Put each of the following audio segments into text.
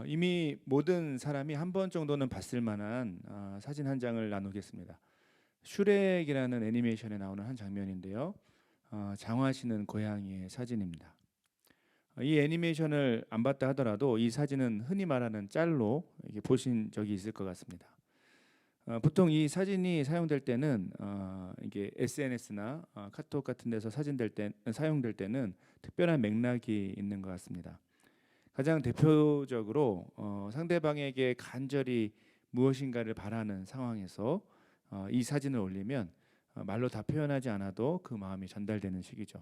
이미 모든 사람이 한 번 정도는 봤을 만한 사진 한 장을 나누겠습니다. 슈렉이라는 애니메이션에 나오는 한 장면인데요. 장화시는 고양이의 사진입니다. 이 애니메이션을 안 봤다 하더라도 이 사진은 흔히 말하는 짤로 이렇게 보신 적이 있을 것 같습니다. 보통 이 사진이 사용될 때는 이게 SNS나 카톡 같은 데서 사용될 때는 특별한 맥락이 있는 것 같습니다. 가장 대표적으로 상대방에게 간절히 무엇인가를 바라는 상황에서 이 사진을 올리면 말로 다 표현하지 않아도 그 마음이 전달되는 시기죠.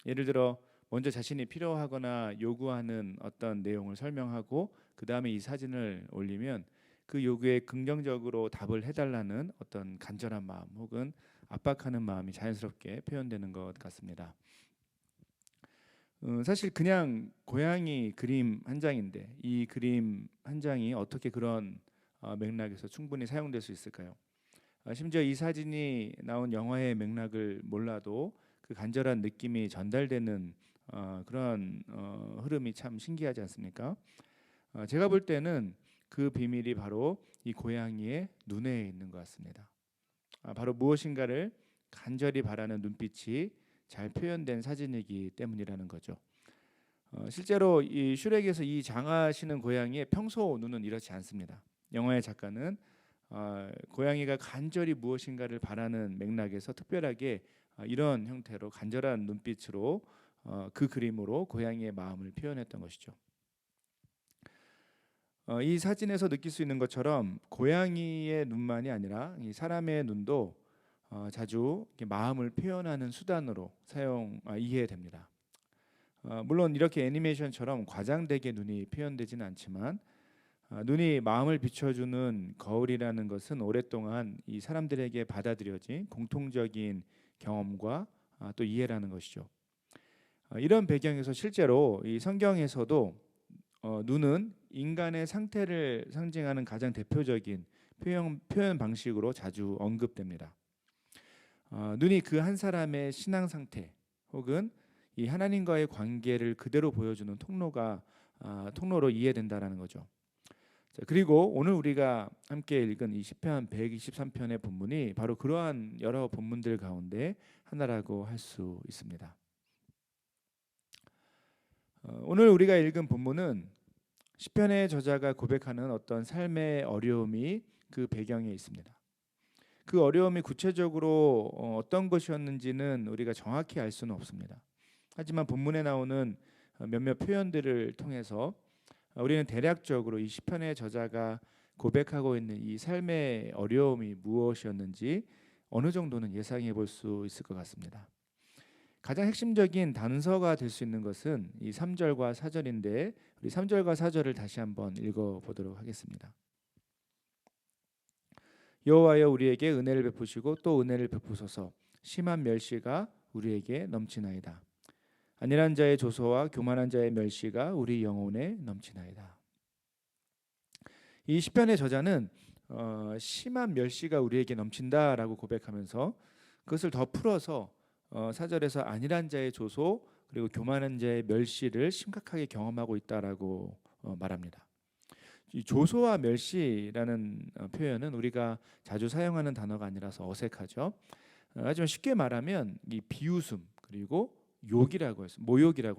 예를 들어 먼저 자신이 필요하거나 요구하는 어떤 내용을 설명하고 그 다음에 이 사진을 올리면 그 요구에 긍정적으로 답을 해달라는 어떤 간절한 마음 혹은 압박하는 마음이 자연스럽게 표현되는 것 같습니다. 사실 그냥 고양이 그림 한 장인데 이 그림 한 장이 어떻게 그런 맥락에서 충분히 사용될 수 있을까요? 심지어 이 사진이 나온 영화의 맥락을 몰라도 그 간절한 느낌이 전달되는 그런 흐름이 참 신기하지 않습니까? 제가 볼 때는 그 비밀이 바로 이 고양이의 눈에 있는 것 같습니다. 바로 무엇인가를 간절히 바라는 눈빛이 잘 표현된 사진이기 때문이라는 거죠. 실제로 이 슈렉에서 이 장화시는 고양이의 평소 눈은 이렇지 않습니다. 영화의 작가는 고양이가 간절히 무엇인가를 바라는 맥락에서 특별하게 이런 형태로 간절한 눈빛으로 그 그림으로 고양이의 마음을 표현했던 것이죠. 이 사진에서 느낄 수 있는 것처럼 고양이의 눈만이 아니라 이 사람의 눈도 자주 마음을 표현하는 수단으로 이해됩니다. 물론 이렇게 애니메이션처럼 과장되게 눈이 표현되지는 않지만 눈이 마음을 비춰주는 거울이라는 것은 오랫동안 이 사람들에게 받아들여진 공통적인 경험과 또 이해라는 것이죠. 이런 배경에서 실제로 이 성경에서도 눈은 인간의 상태를 상징하는 가장 대표적인 표현 방식으로 자주 언급됩니다. 눈이 그 한 사람의 신앙 상태 혹은 이 하나님과의 관계를 그대로 보여주는 통로로 이해된다라는 거죠. 자, 그리고 오늘 우리가 함께 읽은 이 시편 123편의 본문이 바로 그러한 여러 본문들 가운데 하나라고 할 수 있습니다. 오늘 우리가 읽은 본문은 시편의 저자가 고백하는 어떤 삶의 어려움이 그 배경에 있습니다. 그 어려움이 구체적으로 어떤 것이었는지는 우리가 정확히 알 수는 없습니다. 하지만 본문에 나오는 몇몇 표현들을 통해서 우리는 대략적으로 이 시편의 저자가 고백하고 있는 이 삶의 어려움이 무엇이었는지 어느 정도는 예상해 볼 수 있을 것 같습니다. 가장 핵심적인 단서가 될 수 있는 것은 이 3절과 4절인데 우리 3절과 4절을 다시 한번 읽어 보도록 하겠습니다. 여호와여 우리에게 은혜를 베푸시고 또 은혜를 베푸소서. 심한 멸시가 우리에게 넘치나이다. 안일한 자의 조소와 교만한 자의 멸시가 우리 영혼에 넘치나이다. 이 시편의 저자는 심한 멸시가 우리에게 넘친다라고 고백하면서 그것을 더 풀어서 4절에서 안일한 자의 조소 그리고 교만한 자의 멸시를 심각하게 경험하고 있다라고 말합니다. 이 조소와 멸시라는 표현은 우리가 자주 사용하는 단어가 아니라서 어색하죠. 하지만 쉽게 말하면 이 비웃음 그리고 모욕이라고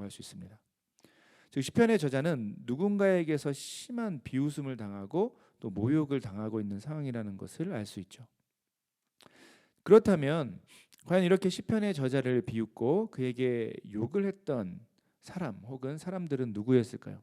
할 수 있습니다. 즉 시편의 저자는 누군가에게서 심한 비웃음을 당하고 또 모욕을 당하고 있는 상황이라는 것을 알 수 있죠. 그렇다면 과연 이렇게 시편의 저자를 비웃고 그에게 욕을 했던 사람 혹은 사람들은 누구였을까요?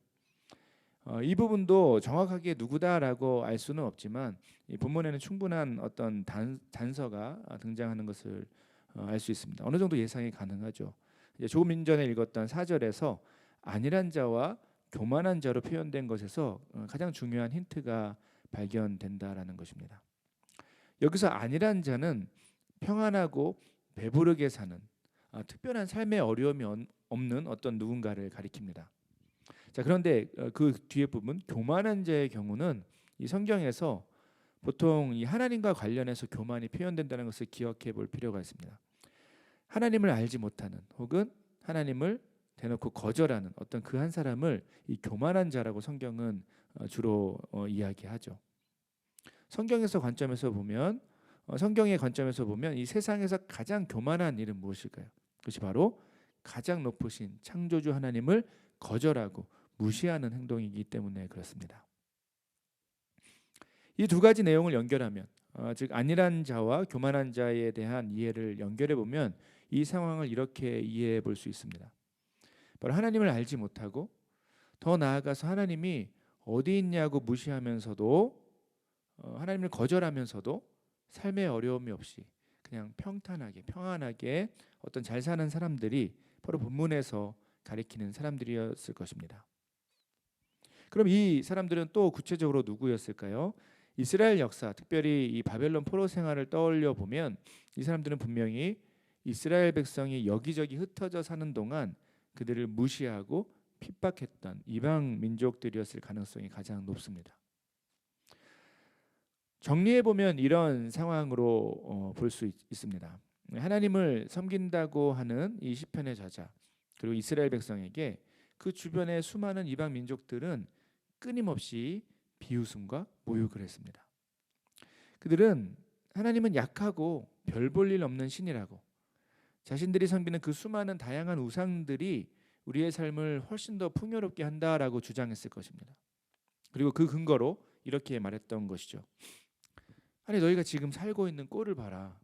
이 부분도 정확하게 누구다라고 알 수는 없지만 이 본문에는 충분한 어떤 단서가 등장하는 것을 알 수 있습니다. 어느 정도 예상이 가능하죠. 이제 조금 전에 읽었던 4절에서 안일한 자와 교만한 자로 표현된 것에서 가장 중요한 힌트가 발견된다라는 것입니다. 여기서 안일한 자는 평안하고 배부르게 사는 특별한 삶의 어려움이 없는 어떤 누군가를 가리킵니다. 자, 그런데 그 뒤에 부분 교만한 자의 경우는 이 성경에서 보통 이 하나님과 관련해서 교만이 표현된다는 것을 기억해 볼 필요가 있습니다. 하나님을 알지 못하는 혹은 하나님을 대놓고 거절하는 어떤 그 한 사람을 이 교만한 자라고 성경은 주로 이야기하죠. 성경에서 관점에서 보면 성경의 관점에서 보면 이 세상에서 가장 교만한 일은 무엇일까요? 그것이 바로 가장 높으신 창조주 하나님을 거절하고 무시하는 행동이기 때문에 그렇습니다. 이 두 가지 내용을 연결하면 즉 안일한 자와 교만한 자에 대한 이해를 연결해 보면 이 상황을 이렇게 이해해 볼 수 있습니다. 바로 하나님을 알지 못하고 더 나아가서 하나님이 어디 있냐고 무시하면서도 하나님을 거절하면서도 삶의 어려움이 없이 그냥 평탄하게 평안하게 어떤 잘 사는 사람들이 바로 본문에서 가리키는 사람들이었을 것입니다. 그럼 이 사람들은 또 구체적으로 누구였을까요? 이스라엘 역사, 특별히 이 바벨론 포로 생활을 떠올려 보면 이 사람들은 분명히 이스라엘 백성이 여기저기 흩어져 사는 동안 그들을 무시하고 핍박했던 이방 민족들이었을 가능성이 가장 높습니다. 정리해 보면 이런 상황으로 볼 수 있습니다. 하나님을 섬긴다고 하는 이 시편의 저자 그리고 이스라엘 백성에게 그 주변의 수많은 이방 민족들은 끊임없이 비웃음과 모욕을 했습니다. 그들은 하나님은 약하고 별 볼 일 없는 신이라고, 자신들이 섬기는 그 수많은 다양한 우상들이 우리의 삶을 훨씬 더 풍요롭게 한다라고 주장했을 것입니다. 그리고 그 근거로 이렇게 말했던 것이죠. 아니 너희가 지금 살고 있는 꼴을 봐라.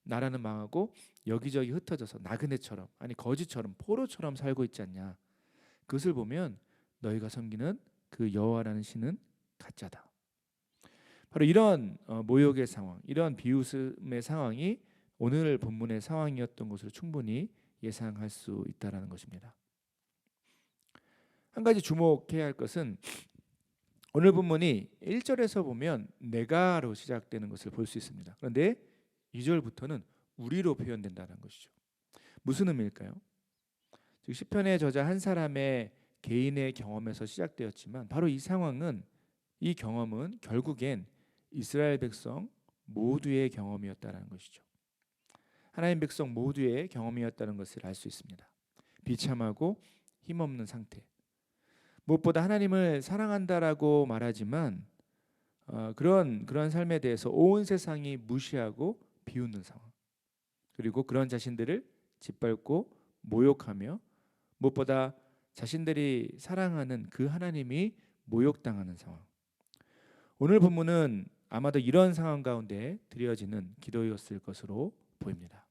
나라는 망하고 여기저기 흩어져서 나그네처럼, 아니 거지처럼, 포로처럼 살고 있지 않냐. 그것을 보면 너희가 섬기는 그 여호와라는 신은 가짜다. 바로 이런 모욕의 상황, 이런 비웃음의 상황이 오늘 본문의 상황이었던 것으로 충분히 예상할 수 있다라는 것입니다. 한 가지 주목해야 할 것은 오늘 본문이 1절에서 보면 내가로 시작되는 것을 볼 수 있습니다. 그런데 2절부터는 우리로 표현된다는 것이죠. 무슨 의미일까요? 즉 시편의 저자 한 사람의 개인의 경험에서 시작되었지만 바로 이 상황은, 이 경험은 결국엔 이스라엘 백성 모두의 경험이었다는 것이죠. 하나님 백성 모두의 경험이었다는 것을 알 수 있습니다. 비참하고 힘없는 상태. 무엇보다 하나님을 사랑한다라고 말하지만 그런 삶에 대해서 온 세상이 무시하고 비웃는 상황. 그리고 그런 자신들을 짓밟고 모욕하며 무엇보다 자신들이 사랑하는 그 하나님이 모욕당하는 상황. 오늘 본문은 아마도 이런 상황 가운데 드려지는 기도였을 것으로 보입니다.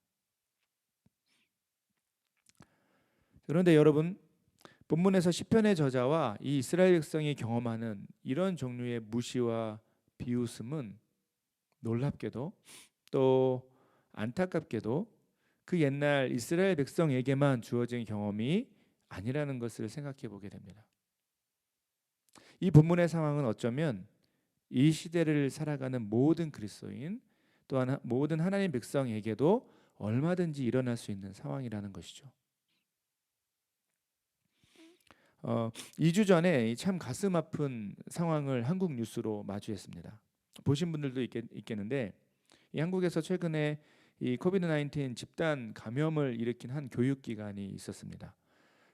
그런데 여러분, 본문에서 시편의 저자와 이 이스라엘 백성이 경험하는 이런 종류의 무시와 비웃음은 놀랍게도 또 안타깝게도 그 옛날 이스라엘 백성에게만 주어진 경험이 아니라는 것을 생각해 보게 됩니다. 이 본문의 상황은 어쩌면 이 시대를 살아가는 모든 그리스도인 또한 모든 하나님 백성에게도 얼마든지 일어날 수 있는 상황이라는 것이죠. 2주 전에 참 가슴 아픈 상황을 한국 뉴스로 마주했습니다. 보신 분들도 있겠는데 이 한국에서 최근에 이 코비드-19 집단 감염을 일으킨 한 교육기관이 있었습니다.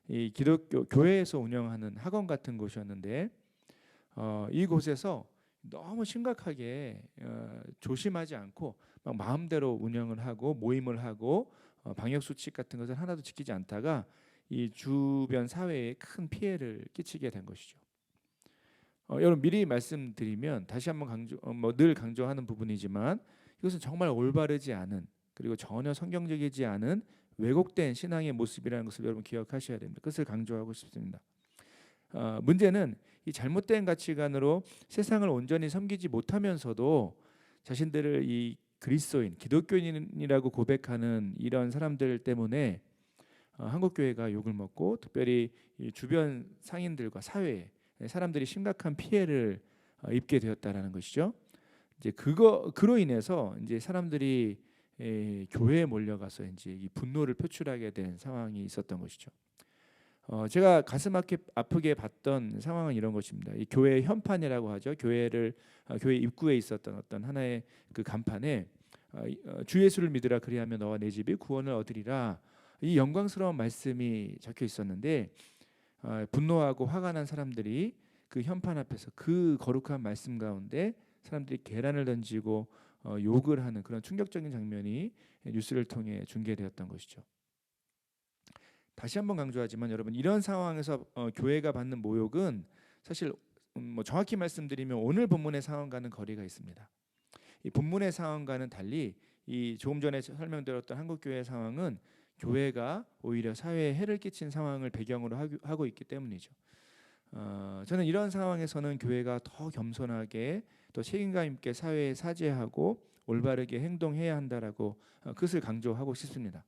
이 기독교 교회에서 운영하는 학원 같은 곳이었는데 이곳에서 너무 심각하게 조심하지 않고 막 마음대로 운영을 하고 모임을 하고 방역 수칙 같은 것을 하나도 지키지 않다가 이 주변 사회에 큰 피해를 끼치게 된 것이죠. 여러분 미리 말씀드리면 다시 한번 늘 강조하는 부분이지만 이것은 정말 올바르지 않은, 그리고 전혀 성경적이지 않은 왜곡된 신앙의 모습이라는 것을 여러분 기억하셔야 됩니다. 그것을 강조하고 싶습니다. 문제는 이 잘못된 가치관으로 세상을 온전히 섬기지 못하면서도 자신들을 이 그리스도인, 기독교인이라고 고백하는 이런 사람들 때문에 한국 교회가 욕을 먹고 특별히 이 주변 상인들과 사회에 사람들이 심각한 피해를 입게 되었다라는 것이죠. 이제 그로 인해서 이제 사람들이 교회에 몰려가서 이제 이 분노를 표출하게 된 상황이 있었던 것이죠. 제가 가슴 아프게 봤던 상황은 이런 것입니다. 이 교회 현판이라고 하죠. 교회 입구에 있었던 어떤 하나의 그 간판에 주 예수를 믿으라 그리하면 너와 내 집이 구원을 얻으리라, 이 영광스러운 말씀이 적혀 있었는데 분노하고 화가 난 사람들이 그 현판 앞에서 그 거룩한 말씀 가운데 사람들이 계란을 던지고 욕을 하는 그런 충격적인 장면이 뉴스를 통해 중계되었던 것이죠. 다시 한번 강조하지만 여러분, 이런 상황에서 교회가 받는 모욕은 사실 뭐 정확히 말씀드리면 오늘 본문의 상황과는 거리가 있습니다. 이 본문의 상황과는 달리 이 조금 전에 설명드렸던 한국교회의 상황은 교회가 오히려 사회에 해를 끼친 상황을 배경으로 하고 있기 때문이죠. 저는 이런 상황에서는 교회가 더 겸손하게 또 책임감 있게 사회에 사죄하고 올바르게 행동해야 한다라고 그것을 강조하고 싶습니다.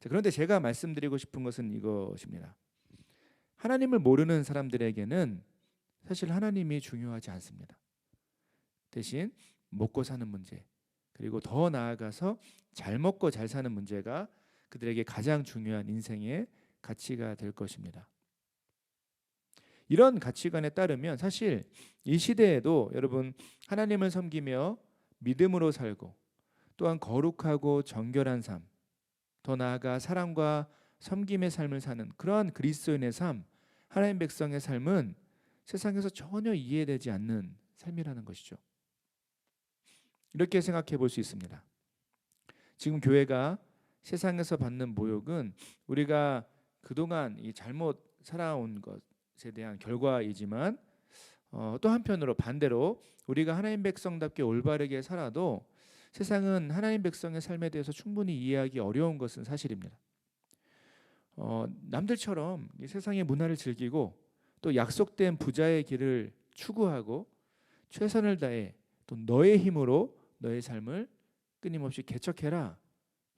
자, 그런데 제가 말씀드리고 싶은 것은 이것입니다. 하나님을 모르는 사람들에게는 사실 하나님이 중요하지 않습니다. 대신 먹고 사는 문제, 그리고 더 나아가서 잘 먹고 잘 사는 문제가 그들에게 가장 중요한 인생의 가치가 될 것입니다. 이런 가치관에 따르면 사실 이 시대에도 여러분, 하나님을 섬기며 믿음으로 살고 또한 거룩하고 정결한 삶, 더 나아가 사랑과 섬김의 삶을 사는 그러한 그리스도인의 삶, 하나님 백성의 삶은 세상에서 전혀 이해되지 않는 삶이라는 것이죠. 이렇게 생각해 볼 수 있습니다. 지금 교회가 세상에서 받는 모욕은 우리가 그동안 이 잘못 살아온 것에 대한 결과이지만 또 한편으로 반대로 우리가 하나님 백성답게 올바르게 살아도 세상은 하나님 백성의 삶에 대해서 충분히 이해하기 어려운 것은 사실입니다. 남들처럼 이 세상의 문화를 즐기고 또 약속된 부자의 길을 추구하고 최선을 다해 또 너의 힘으로 너의 삶을 끊임없이 개척해라.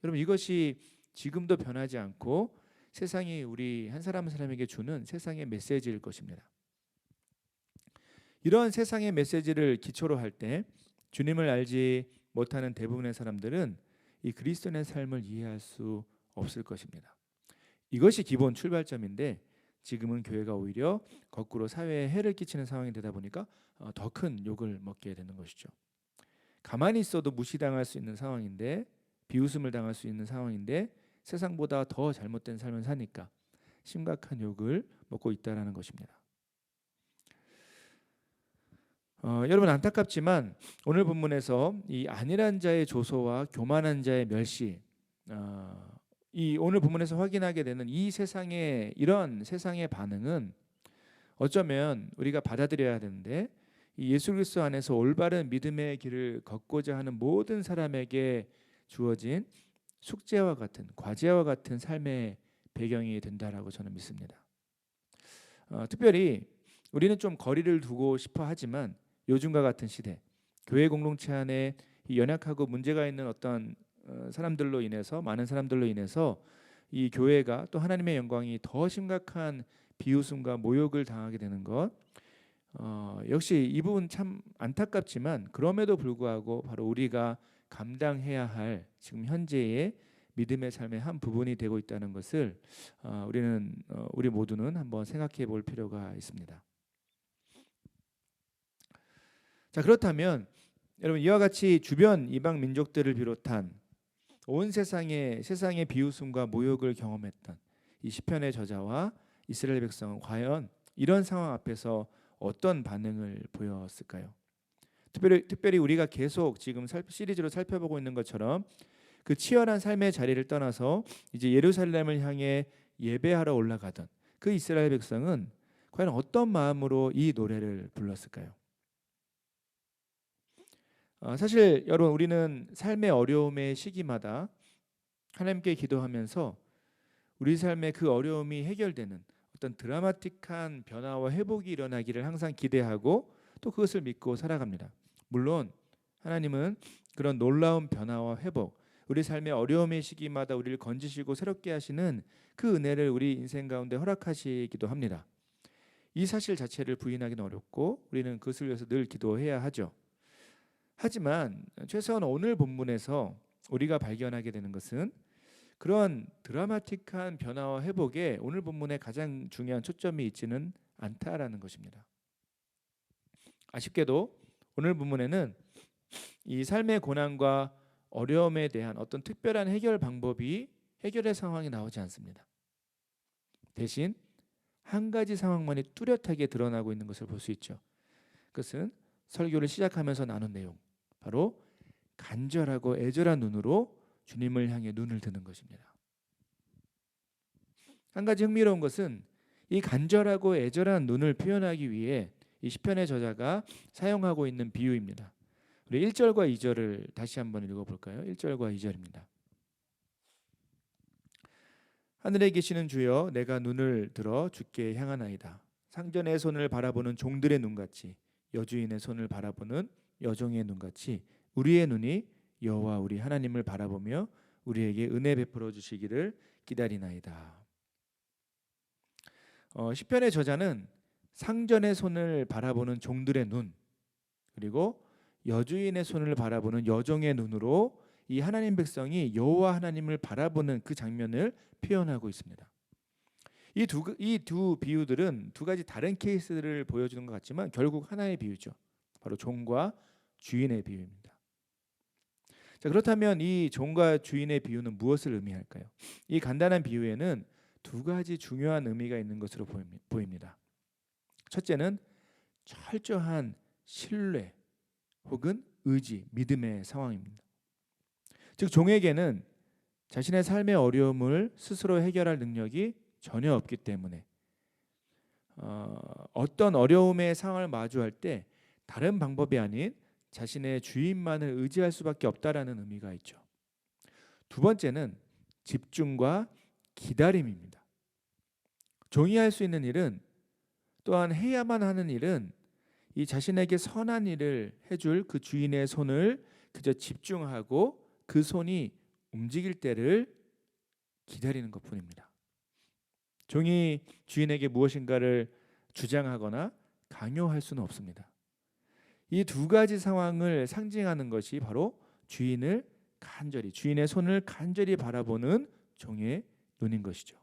여러분, 이것이 지금도 변하지 않고 세상이 우리 한 사람 한 사람에게 주는 세상의 메시지일 것입니다. 이런 세상의 메시지를 기초로 할 때 주님을 알지 못하는 대부분의 사람들은 이 그리스도인의 삶을 이해할 수 없을 것입니다. 이것이 기본 출발점인데 지금은 교회가 오히려 거꾸로 사회에 해를 끼치는 상황이 되다 보니까 더 큰 욕을 먹게 되는 것이죠. 가만히 있어도 무시당할 수 있는 상황인데, 비웃음을 당할 수 있는 상황인데 세상보다 더 잘못된 삶을 사니까 심각한 욕을 먹고 있다라는 것입니다. 여러분, 안타깝지만 오늘 본문에서 이 안일한 자의 조소와 교만한 자의 멸시, 이 오늘 본문에서 확인하게 되는 이 세상의 이런 세상의 반응은 어쩌면 우리가 받아들여야 되는데, 이 예수 그리스도 안에서 올바른 믿음의 길을 걷고자 하는 모든 사람에게 주어진 숙제와 같은, 과제와 같은 삶의 배경이 된다라고 저는 믿습니다. 특별히 우리는 좀 거리를 두고 싶어 하지만 요즘과 같은 시대, 교회 공동체 안에 이 연약하고 문제가 있는 어떤 사람들로 인해서, 많은 사람들로 인해서 이 교회가 또 하나님의 영광이 더 심각한 비웃음과 모욕을 당하게 되는 것, 역시 이 부분 참 안타깝지만 그럼에도 불구하고 바로 우리가 감당해야 할 지금 현재의 믿음의 삶의 한 부분이 되고 있다는 것을 우리 모두는 한번 생각해 볼 필요가 있습니다. 자, 그렇다면 여러분, 이와 같이 주변 이방 민족들을 비롯한 온 세상의 비웃음과 모욕을 경험했던 이 시편의 저자와 이스라엘 백성은 과연 이런 상황 앞에서 어떤 반응을 보였을까요? 특별히 우리가 계속 지금 시리즈로 살펴보고 있는 것처럼 그 치열한 삶의 자리를 떠나서 이제 예루살렘을 향해 예배하러 올라가던 그 이스라엘 백성은 과연 어떤 마음으로 이 노래를 불렀을까요? 사실 여러분, 우리는 삶의 어려움의 시기마다 하나님께 기도하면서 우리 삶의 그 어려움이 해결되는 어떤 드라마틱한 변화와 회복이 일어나기를 항상 기대하고 또 그것을 믿고 살아갑니다. 물론 하나님은 그런 놀라운 변화와 회복, 우리 삶의 어려움의 시기마다 우리를 건지시고 새롭게 하시는 그 은혜를 우리 인생 가운데 허락하시기도 합니다. 이 사실 자체를 부인하기는 어렵고 우리는 그것을 위해서 늘 기도해야 하죠. 하지만 최소한 오늘 본문에서 우리가 발견하게 되는 것은 그런 드라마틱한 변화와 회복에 오늘 본문에 가장 중요한 초점이 있지는 않다라는 것입니다. 아쉽게도 오늘 본문에는 이 삶의 고난과 어려움에 대한 어떤 특별한 해결 방법이 해결의 상황이 나오지 않습니다. 대신 한 가지 상황만이 뚜렷하게 드러나고 있는 것을 볼 수 있죠. 그것은 설교를 시작하면서 나눈 내용, 바로 간절하고 애절한 눈으로 주님을 향해 눈을 드는 것입니다. 한 가지 흥미로운 것은 이 간절하고 애절한 눈을 표현하기 위해 이 시편의 저자가 사용하고 있는 비유입니다. 우리 1절과 2절을 다시 한번 읽어볼까요? 1절과 2절입니다. 하늘에 계시는 주여, 내가 눈을 들어 주께 향하나이다. 상전의 손을 바라보는 종들의 눈같이, 여주인의 손을 바라보는 여종의 눈같이 우리의 눈이 여호와 우리 하나님을 바라보며 우리에게 은혜 베풀어 주시기를 기다리나이다. 시편의 저자는 상전의 손을 바라보는 종들의 눈, 그리고 여주인의 손을 바라보는 여종의 눈으로 이 하나님 백성이 여호와 하나님을 바라보는 그 장면을 표현하고 있습니다. 이 두 비유들은 두 가지 다른 케이스를 보여주는 것 같지만 결국 하나의 비유죠. 바로 종과 주인의 비유입니다. 자, 그렇다면 이 종과 주인의 비유는 무엇을 의미할까요? 이 간단한 비유에는 두 가지 중요한 의미가 있는 것으로 보입니다. 첫째는 철저한 신뢰 혹은 의지, 믿음의 상황입니다. 즉 종에게는 자신의 삶의 어려움을 스스로 해결할 능력이 전혀 없기 때문에 어떤 어려움의 상황을 마주할 때 다른 방법이 아닌 자신의 주인만을 의지할 수밖에 없다라는 의미가 있죠. 두 번째는 집중과 기다림입니다. 종이 할 수 있는 일은, 또한 해야만 하는 일은 이 자신에게 선한 일을 해줄 그 주인의 손을 그저 집중하고 그 손이 움직일 때를 기다리는 것뿐입니다. 종이 주인에게 무엇인가를 주장하거나 강요할 수는 없습니다. 이 두 가지 상황을 상징하는 것이 바로 주인의 손을 간절히 바라보는 종의 눈인 것이죠.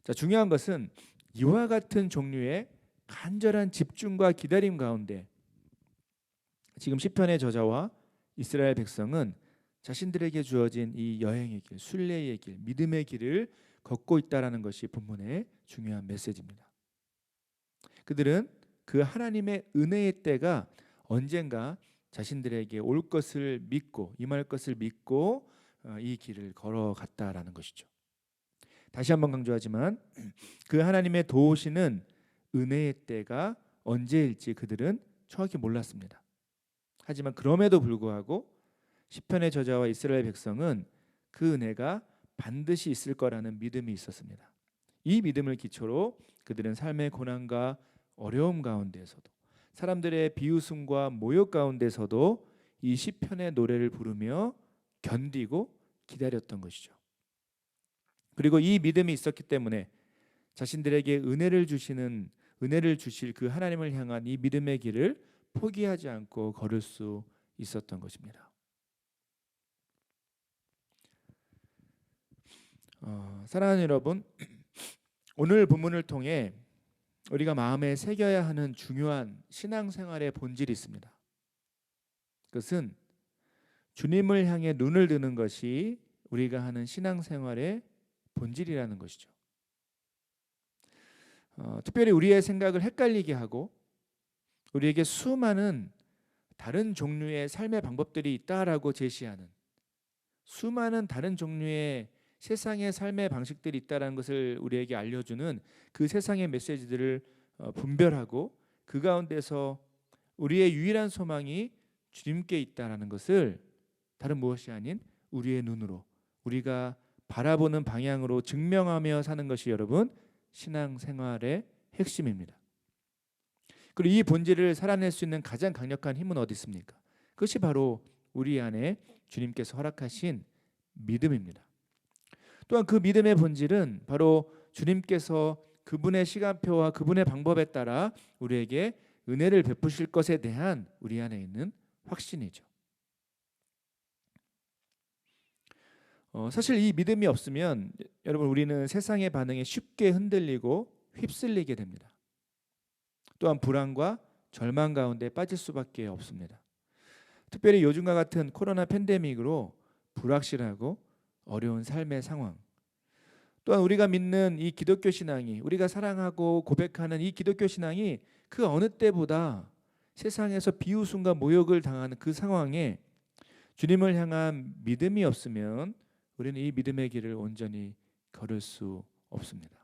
자, 중요한 것은 이와 같은 종류의 간절한 집중과 기다림 가운데 지금 시편의 저자와 이스라엘 백성은 자신들에게 주어진 이 여행의 길, 순례의 길, 믿음의 길을 걷고 있다라는 것이 본문의 중요한 메시지입니다. 그들은 그 하나님의 은혜의 때가 언젠가 자신들에게 올 것을 믿고, 임할 것을 믿고 이 길을 걸어갔다라는 것이죠. 다시 한번 강조하지만 그 하나님의 도우시는 은혜의 때가 언제일지 그들은 정확히 몰랐습니다. 하지만 그럼에도 불구하고 시편의 저자와 이스라엘 백성은 그 은혜가 반드시 있을 거라는 믿음이 있었습니다. 이 믿음을 기초로 그들은 삶의 고난과 어려움 가운데서도, 사람들의 비웃음과 모욕 가운데서도 이 시편의 노래를 부르며 견디고 기다렸던 것이죠. 그리고 이 믿음이 있었기 때문에 자신들에게 은혜를 주실 그 하나님을 향한 이 믿음의 길을 포기하지 않고 걸을 수 있었던 것입니다. 사랑하는 여러분, 오늘 본문을 통해 우리가 마음에 새겨야 하는 중요한 신앙생활의 본질이 있습니다. 그것은 주님을 향해 눈을 드는 것이 우리가 하는 신앙생활의 본질이라는 것이죠. 특별히 우리의 생각을 헷갈리게 하고 우리에게 수많은 다른 종류의 삶의 방법들이 있다라고 제시하는, 수많은 다른 종류의 세상의 삶의 방식들이 있다는 것을 우리에게 알려주는 그 세상의 메시지들을 분별하고 그 가운데서 우리의 유일한 소망이 주님께 있다는 것을 다른 무엇이 아닌 우리의 눈으로, 우리가 바라보는 방향으로 증명하며 사는 것이 여러분 신앙생활의 핵심입니다. 그리고 이 본질을 살아낼 수 있는 가장 강력한 힘은 어디 있습니까? 그것이 바로 우리 안에 주님께서 허락하신 믿음입니다. 또한 그 믿음의 본질은 바로 주님께서 그분의 시간표와 그분의 방법에 따라 우리에게 은혜를 베푸실 것에 대한 우리 안에 있는 확신이죠. 사실 이 믿음이 없으면 여러분 우리는 세상의 반응에 쉽게 흔들리고 휩쓸리게 됩니다. 또한 불안과 절망 가운데 빠질 수밖에 없습니다. 특별히 요즘과 같은 코로나 팬데믹으로 불확실하고 어려운 삶의 상황, 또한 우리가 믿는 이 기독교 신앙이, 우리가 사랑하고 고백하는 이 기독교 신앙이 그 어느 때보다 세상에서 비웃음과 모욕을 당하는 그 상황에 주님을 향한 믿음이 없으면 우리는 이 믿음의 길을 온전히 걸을 수 없습니다.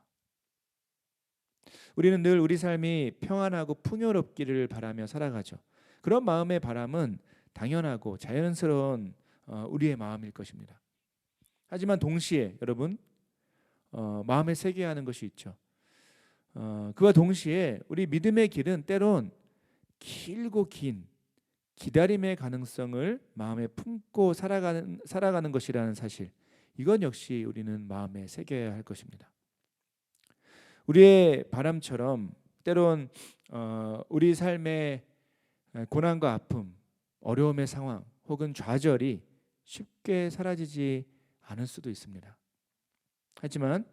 우리는 늘 우리 삶이 평안하고 풍요롭기를 바라며 살아가죠. 그런 마음의 바람은 당연하고 자연스러운 우리의 마음일 것입니다. 하지만 동시에 여러분, 마음에 새겨야 하는 것이 있죠. 그와 동시에 우리 믿음의 길은 때론 길고 긴 기다림의 가능성을 마음에 품고 살아가는 것이라는 사실, 이건 역시 우리는 마음에 새겨야 할 것입니다. 우리의 바람처럼 때론 우리 삶의 고난과 아픔, 어려움의 상황 혹은 좌절이 쉽게 사라지지 않을 수도 있습니다. 하지만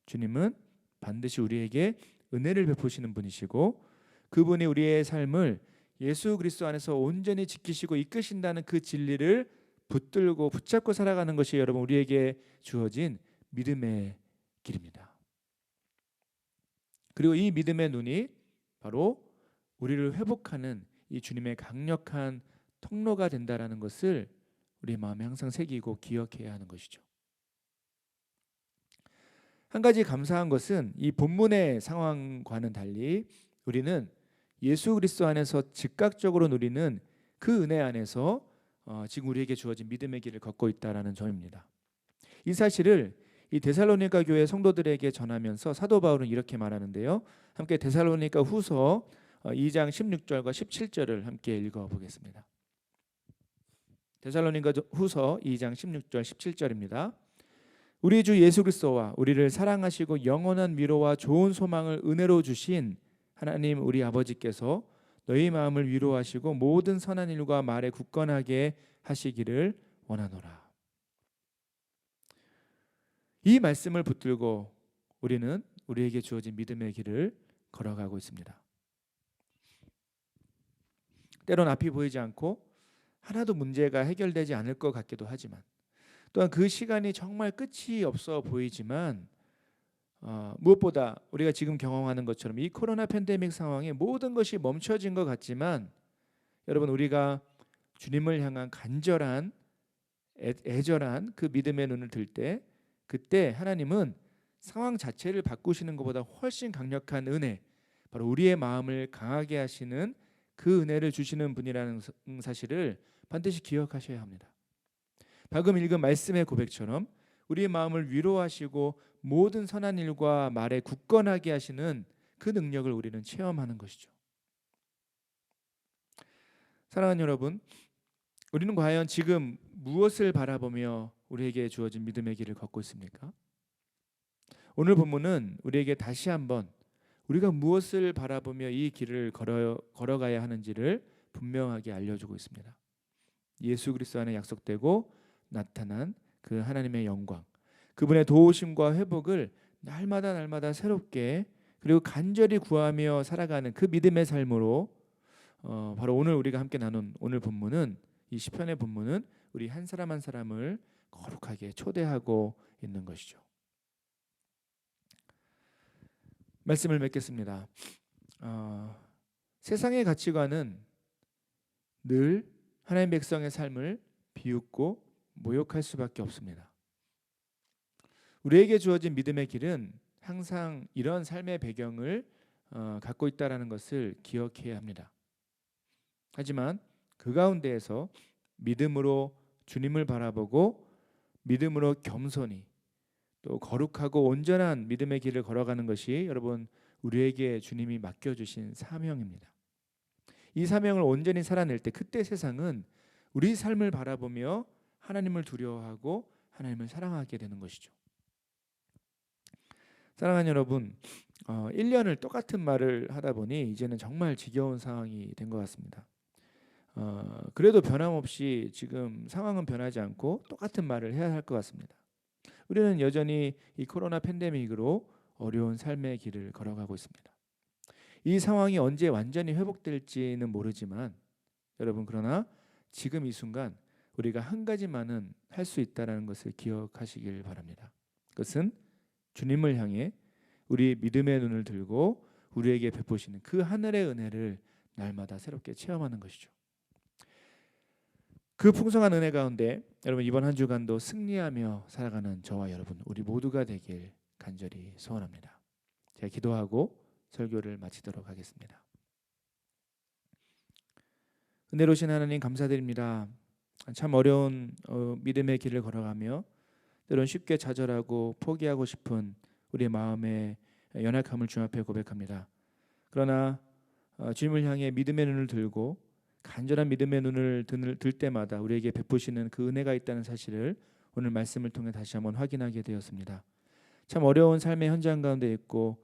주님은 반드시 우리에게 은혜를 베푸시는 분이시고, 그분이 우리의 삶을 예수 그리스도 안에서 온전히 지키시고 이끄신다는 그 진리를 붙들고 붙잡고 살아가는 것이 여러분 우리에게 주어진 믿음의 길입니다. 그리고 이 믿음의 눈이 바로 우리를 회복하는 이 주님의 강력한 통로가 된다라는 것을 우리 마음에 항상 새기고 기억해야 하는 것이죠. 한 가지 감사한 것은 이 본문의 상황과는 달리 우리는 예수 그리스도 안에서 즉각적으로 누리는 그 은혜 안에서 지금 우리에게 주어진 믿음의 길을 걷고 있다라는 점입니다. 이 사실을 이 데살로니가 교회 성도들에게 전하면서 사도 바울은 이렇게 말하는데요. 함께 데살로니가 후서 2장 16절과 17절을 함께 읽어보겠습니다. 데살로니가 후서 2장 16절 17절입니다. 우리 주 예수 그리스도와 우리를 사랑하시고 영원한 위로와 좋은 소망을 은혜로 주신 하나님 우리 아버지께서 너희 마음을 위로하시고 모든 선한 일과 말에 굳건하게 하시기를 원하노라. 이 말씀을 붙들고 우리는 우리에게 주어진 믿음의 길을 걸어가고 있습니다. 때론 앞이 보이지 않고 하나도 문제가 해결되지 않을 것 같기도 하지만, 또한 그 시간이 정말 끝이 없어 보이지만 무엇보다 우리가 지금 경험하는 것처럼 이 코로나 팬데믹 상황에 모든 것이 멈춰진 것 같지만, 여러분 우리가 주님을 향한 간절한 애절한 그 믿음의 눈을 들 때, 그때 하나님은 상황 자체를 바꾸시는 것보다 훨씬 강력한 은혜, 바로 우리의 마음을 강하게 하시는 그 은혜를 주시는 분이라는 사실을 반드시 기억하셔야 합니다. 방금 읽은 말씀의 고백처럼 우리의 마음을 위로하시고 모든 선한 일과 말에 굳건하게 하시는 그 능력을 우리는 체험하는 것이죠. 사랑하는 여러분, 우리는 과연 지금 무엇을 바라보며 우리에게 주어진 믿음의 길을 걷고 있습니까? 오늘 본문은 우리에게 다시 한번 우리가 무엇을 바라보며 이 길을 걸어가야 하는지를 분명하게 알려주고 있습니다. 예수 그리스도 안에 약속되고 나타난 그 하나님의 영광, 그분의 도우심과 회복을 날마다 새롭게 그리고 간절히 구하며 살아가는 그 믿음의 삶으로 바로 오늘 우리가 함께 나눈 오늘 본문은, 이 시편의 본문은 우리 한 사람 한 사람을 거룩하게 초대하고 있는 것이죠. 말씀을 맺겠습니다. 세상의 가치관은 늘 하나님 백성의 삶을 비웃고 모욕할 수밖에 없습니다. 우리에게 주어진 믿음의 길은 항상 이런 삶의 배경을 갖고 있다라는 것을 기억해야 합니다. 하지만 그 가운데에서 믿음으로 주님을 바라보고 믿음으로 겸손히 또 거룩하고 온전한 믿음의 길을 걸어가는 것이 여러분 우리에게 주님이 맡겨주신 사명입니다. 이 사명을 온전히 살아낼 때 그때 세상은 우리 삶을 바라보며 하나님을 두려워하고 하나님을 사랑하게 되는 것이죠. 사랑하는 여러분, 1년을 똑같은 말을 하다 보니 이제는 정말 지겨운 상황이 된 것 같습니다. 그래도 변함없이 지금 상황은 변하지 않고 똑같은 말을 해야 할 것 같습니다. 우리는 여전히 이 코로나 팬데믹으로 어려운 삶의 길을 걸어가고 있습니다. 이 상황이 언제 완전히 회복될지는 모르지만 여러분, 그러나 지금 이 순간 우리가 한 가지만은 할 수 있다라는 것을 기억하시길 바랍니다. 그것은 주님을 향해 우리의 믿음의 눈을 들고 우리에게 베푸시는 그 하늘의 은혜를 날마다 새롭게 체험하는 것이죠. 그 풍성한 은혜 가운데 여러분 이번 한 주간도 승리하며 살아가는 저와 여러분 우리 모두가 되길 간절히 소원합니다. 제가 기도하고 설교를 마치도록 하겠습니다. 은혜로우신 하나님 감사드립니다. 참 어려운 믿음의 길을 걸어가며 때론 쉽게 좌절하고 포기하고 싶은 우리의 마음의 연약함을 주 앞에 고백합니다. 그러나 주님을 향해 믿음의 눈을 들고 간절한 믿음의 눈을 들 때마다 우리에게 베푸시는 그 은혜가 있다는 사실을 오늘 말씀을 통해 다시 한번 확인하게 되었습니다. 참 어려운 삶의 현장 가운데 있고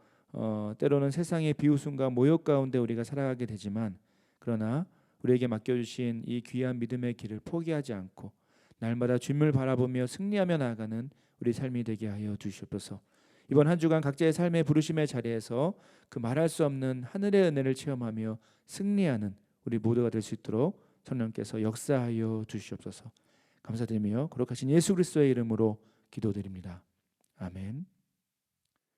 때로는 세상의 비웃음과 모욕 가운데 우리가 살아가게 되지만 그러나 우리에게 맡겨주신 이 귀한 믿음의 길을 포기하지 않고 날마다 주님을 바라보며 승리하며 나아가는 우리 삶이 되게 하여 주시옵소서. 이번 한 주간 각자의 삶의 부르심의 자리에서 그 말할 수 없는 하늘의 은혜를 체험하며 승리하는 우리 모두가 될 수 있도록 성령께서 역사하여 주시옵소서. 감사드리며 거룩하신 예수 그리스도의 이름으로 기도드립니다. 아멘.